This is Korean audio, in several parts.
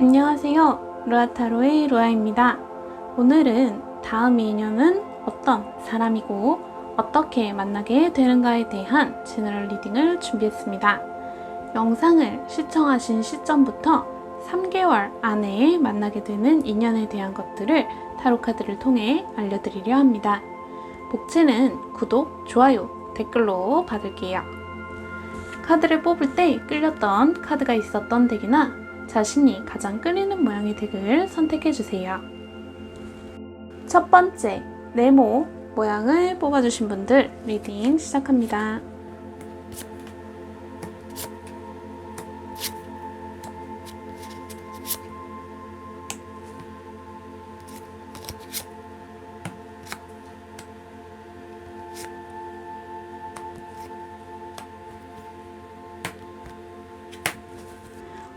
안녕하세요. 루아타로의 루아입니다. 오늘은 다음 인연은 어떤 사람이고 어떻게 만나게 되는가에 대한 제너럴 리딩을 준비했습니다. 영상을 시청하신 시점부터 3개월 안에 만나게 되는 인연에 대한 것들을 타로카드를 통해 알려드리려 합니다. 복채는 구독, 좋아요, 댓글로 받을게요. 카드를 뽑을 때 끌렸던 카드가 있었던 덱이나 자신이 가장 끌리는 모양의 덱을 선택해주세요. 첫 번째, 네모 모양을 뽑아주신 분들 리딩 시작합니다.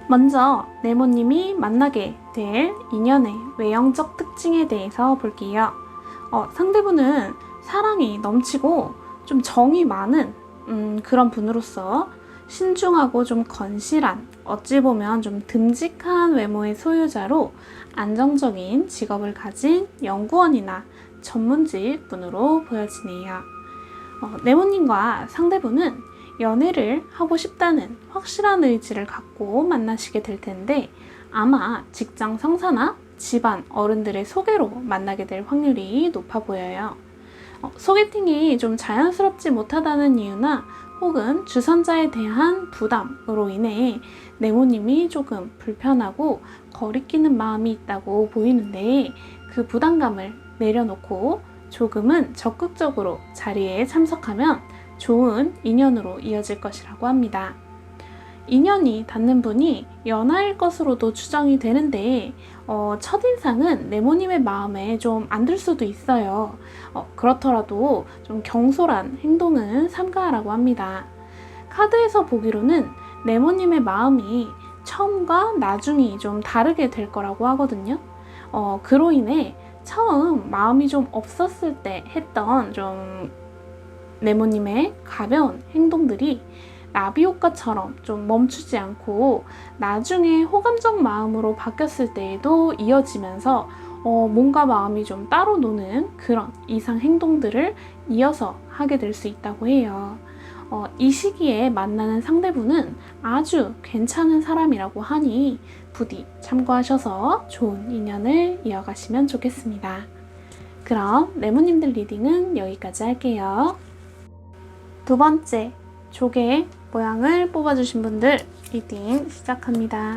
먼저 네모님이 만나게 될 인연의 외형적 특징에 대해서 볼게요. 상대분은 사랑이 넘치고 좀 정이 많은 그런 분으로서 신중하고 좀 건실한, 어찌 보면 좀 듬직한 외모의 소유자로 안정적인 직업을 가진 연구원이나 전문직 분으로 보여지네요. 네모님과 상대분은 연애를 하고 싶다는 확실한 의지를 갖고 만나시게 될 텐데 아마 직장 상사나 집안 어른들의 소개로 만나게 될 확률이 높아 보여요. 소개팅이 좀 자연스럽지 못하다는 이유나 혹은 주선자에 대한 부담으로 인해 네모님이 조금 불편하고 거리끼는 마음이 있다고 보이는데 그 부담감을 내려놓고 조금은 적극적으로 자리에 참석하면 좋은 인연으로 이어질 것이라고 합니다. 인연이 닿는 분이 연하일 것으로도 추정이 되는데 첫인상은 네모님의 마음에 좀 안 들 수도 있어요. 그렇더라도 좀 경솔한 행동은 삼가하라고 합니다. 카드에서 보기로는 네모님의 마음이 처음과 나중이 좀 다르게 될 거라고 하거든요. 그로 인해 처음 마음이 좀 없었을 때 했던 좀 네모님의 가벼운 행동들이 나비효과처럼 좀 멈추지 않고 나중에 호감적 마음으로 바뀌었을 때에도 이어지면서 뭔가 마음이 좀 따로 노는 그런 이상 행동들을 이어서 하게 될 수 있다고 해요. 이 시기에 만나는 상대분은 아주 괜찮은 사람이라고 하니 부디 참고하셔서 좋은 인연을 이어가시면 좋겠습니다. 그럼 네모님들 리딩은 여기까지 할게요. 두 번째, 조개 모양을 뽑아주신 분들 리딩 시작합니다.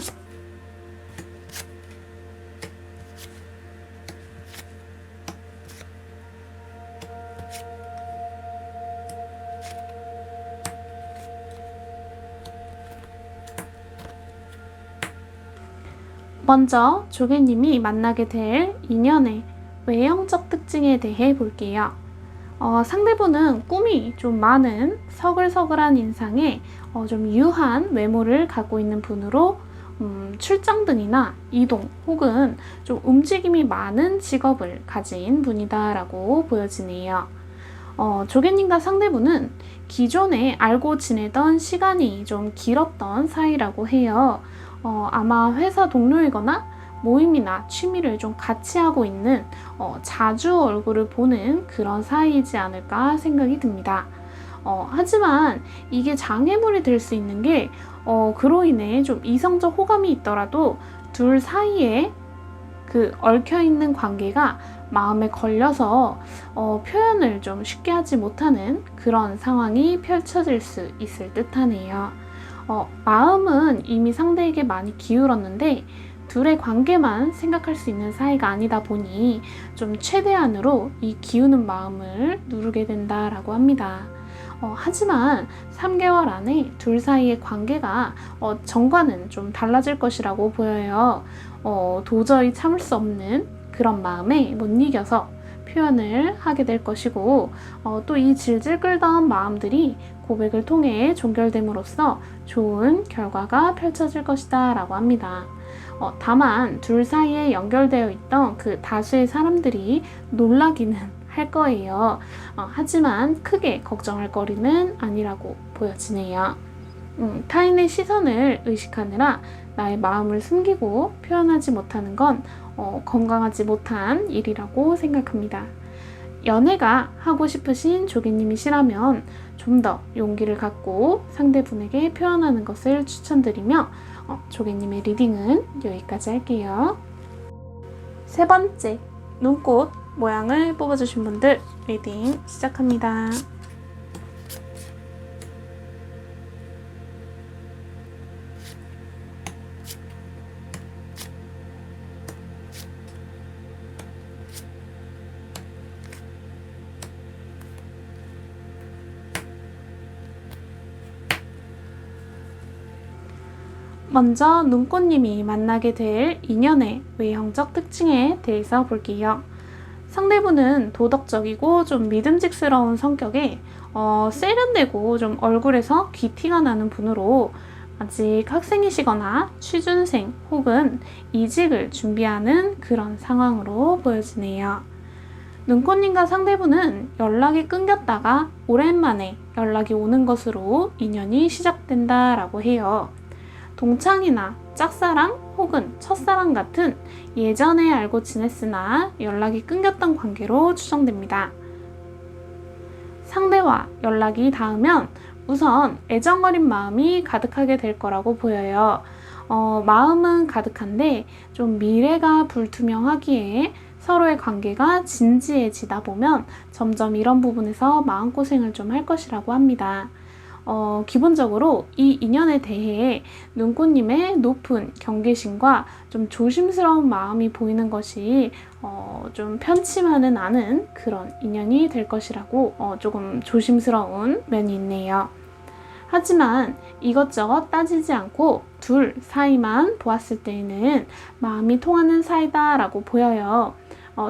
먼저 조개님이 만나게 될 인연의 외형적 특징에 대해 볼게요. 상대분은 꿈이 좀 많은 서글서글한 인상에 좀 유한 외모를 갖고 있는 분으로 출장 등이나 이동 혹은 좀 움직임이 많은 직업을 가진 분이다라고 보여지네요. 조개님과 상대분은 기존에 알고 지내던 시간이 좀 길었던 사이라고 해요. 아마 회사 동료이거나 모임이나 취미를 좀 같이 하고 있는 자주 얼굴을 보는 그런 사이이지 않을까 생각이 듭니다. 하지만 이게 장애물이 될 수 있는 게 그로 인해 좀 이성적 호감이 있더라도 둘 사이에 그 얽혀있는 관계가 마음에 걸려서 표현을 좀 쉽게 하지 못하는 그런 상황이 펼쳐질 수 있을 듯하네요. 마음은 이미 상대에게 많이 기울었는데 둘의 관계만 생각할 수 있는 사이가 아니다 보니 좀 최대한으로 이 기우는 마음을 누르게 된다라고 합니다. 하지만 3개월 안에 둘 사이의 관계가 전과는 좀 달라질 것이라고 보여요. 도저히 참을 수 없는 그런 마음에 못 이겨서 표현을 하게 될 것이고 또 이 질질 끌던 마음들이 고백을 통해 종결됨으로써 좋은 결과가 펼쳐질 것이다 라고 합니다. 다만 둘 사이에 연결되어 있던 그 다수의 사람들이 놀라기는 할 거예요. 하지만 크게 걱정할 거리는 아니라고 보여지네요. 타인의 시선을 의식하느라 나의 마음을 숨기고 표현하지 못하는 건 건강하지 못한 일이라고 생각합니다. 연애가 하고 싶으신 조개님이시라면 좀 더 용기를 갖고 상대분에게 표현하는 것을 추천드리며 조개님의 리딩은 여기까지 할게요. 세 번째, 눈꽃 모양을 뽑아주신 분들 리딩 시작합니다. 먼저 눈꽃님이 만나게 될 인연의 외형적 특징에 대해서 볼게요. 상대분은 도덕적이고 좀 믿음직스러운 성격에 세련되고 좀 얼굴에서 귀티가 나는 분으로 아직 학생이시거나 취준생 혹은 이직을 준비하는 그런 상황으로 보여지네요. 눈꽃님과 상대분은 연락이 끊겼다가 오랜만에 연락이 오는 것으로 인연이 시작된다라고 해요. 동창이나 짝사랑 혹은 첫사랑 같은 예전에 알고 지냈으나 연락이 끊겼던 관계로 추정됩니다. 상대와 연락이 닿으면 우선 애정어린 마음이 가득하게 될 거라고 보여요. 마음은 가득한데 좀 미래가 불투명하기에 서로의 관계가 진지해지다 보면 점점 이런 부분에서 마음고생을 좀 할 것이라고 합니다. 기본적으로 이 인연에 대해 눈꽃님의 높은 경계심과 좀 조심스러운 마음이 보이는 것이 좀 편치만은 않은 그런 인연이 될 것이라고 조금 조심스러운 면이 있네요. 하지만 이것저것 따지지 않고 둘 사이만 보았을 때에는 마음이 통하는 사이다라고 보여요.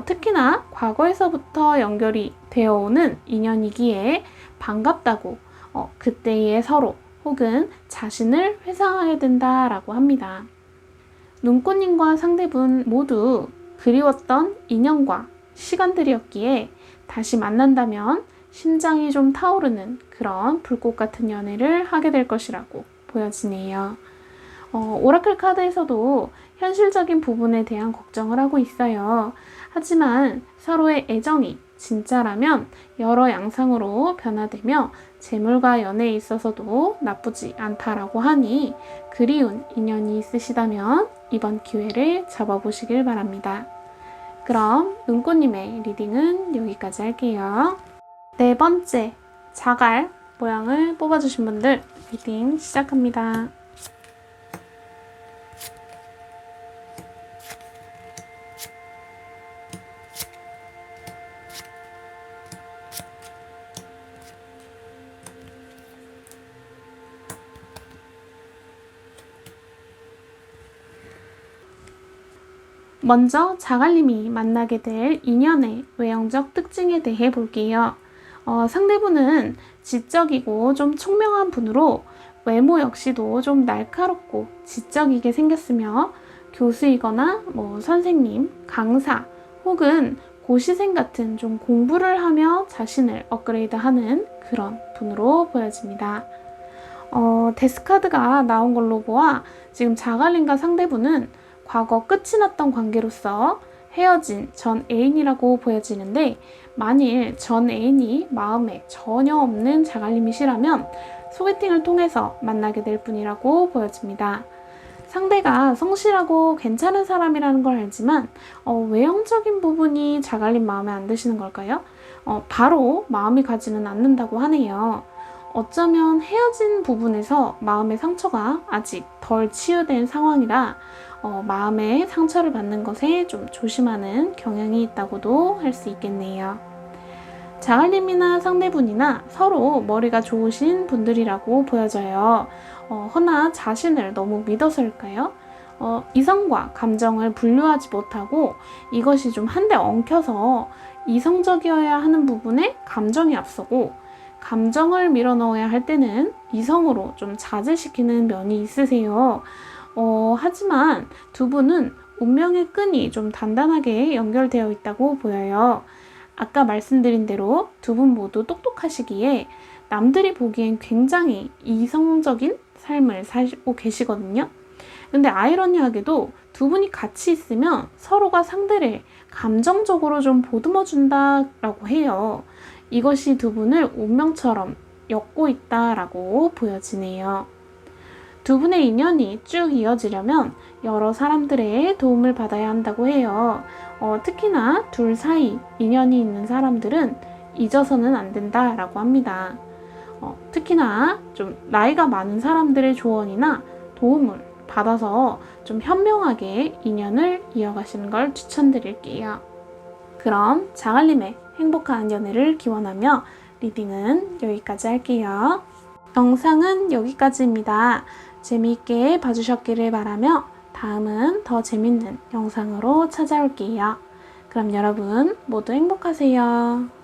특히나 과거에서부터 연결이 되어오는 인연이기에 반갑다고 그때의 서로 혹은 자신을 회상하게 된다라고 합니다. 눈꽃님과 상대분 모두 그리웠던 인연과 시간들이었기에 다시 만난다면 심장이 좀 타오르는 그런 불꽃 같은 연애를 하게 될 것이라고 보여지네요. 오라클 카드에서도 현실적인 부분에 대한 걱정을 하고 있어요. 하지만 서로의 애정이 진짜라면 여러 양상으로 변화되며 재물과 연애에 있어서도 나쁘지 않다라고 하니 그리운 인연이 있으시다면 이번 기회를 잡아보시길 바랍니다. 그럼 눈꽃님의 리딩은 여기까지 할게요. 네 번째, 자갈 모양을 뽑아주신 분들 리딩 시작합니다. 먼저 자갈님이 만나게 될 인연의 외형적 특징에 대해 볼게요. 상대분은 지적이고 좀 총명한 분으로 외모 역시도 좀 날카롭고 지적이게 생겼으며 교수이거나 선생님, 강사 혹은 고시생 같은 좀 공부를 하며 자신을 업그레이드하는 그런 분으로 보여집니다. 데스카드가 나온 걸로 보아 지금 자갈님과 상대분은 과거 끝이 났던 관계로서 헤어진 전 애인이라고 보여지는데 만일 전 애인이 마음에 전혀 없는 자갈님이시라면 소개팅을 통해서 만나게 될 분이라고 보여집니다. 상대가 성실하고 괜찮은 사람이라는 걸 알지만 외형적인 부분이 자갈님 마음에 안 드시는 걸까요? 바로 마음이 가지는 않는다고 하네요. 어쩌면 헤어진 부분에서 마음의 상처가 아직 덜 치유된 상황이라 마음의 상처를 받는 것에 좀 조심하는 경향이 있다고도 할 수 있겠네요. 자갈님이나 상대분이나 서로 머리가 좋으신 분들이라고 보여져요. 허나 자신을 너무 믿어서일까요? 이성과 감정을 분류하지 못하고 이것이 좀 한데 엉켜서 이성적이어야 하는 부분에 감정이 앞서고 감정을 밀어넣어야 할 때는 이성으로 좀 자제시키는 면이 있으세요. 하지만 두 분은 운명의 끈이 좀 단단하게 연결되어 있다고 보여요. 아까 말씀드린 대로 두 분 모두 똑똑하시기에 남들이 보기엔 굉장히 이성적인 삶을 살고 계시거든요. 근데 아이러니하게도 두 분이 같이 있으면 서로가 상대를 감정적으로 좀 보듬어 준다라고 해요. 이것이 두 분을 운명처럼 엮고 있다라고 보여지네요. 두 분의 인연이 쭉 이어지려면 여러 사람들의 도움을 받아야 한다고 해요. 특히나 둘 사이 인연이 있는 사람들은 잊어서는 안 된다라고 합니다. 특히나 좀 나이가 많은 사람들의 조언이나 도움을 받아서 좀 현명하게 인연을 이어가시는 걸 추천드릴게요. 그럼 장알림의 행복한 연애를 기원하며 리딩은 여기까지 할게요. 영상은 여기까지입니다. 재미있게 봐주셨기를 바라며 다음은 더 재밌는 영상으로 찾아올게요. 그럼 여러분 모두 행복하세요.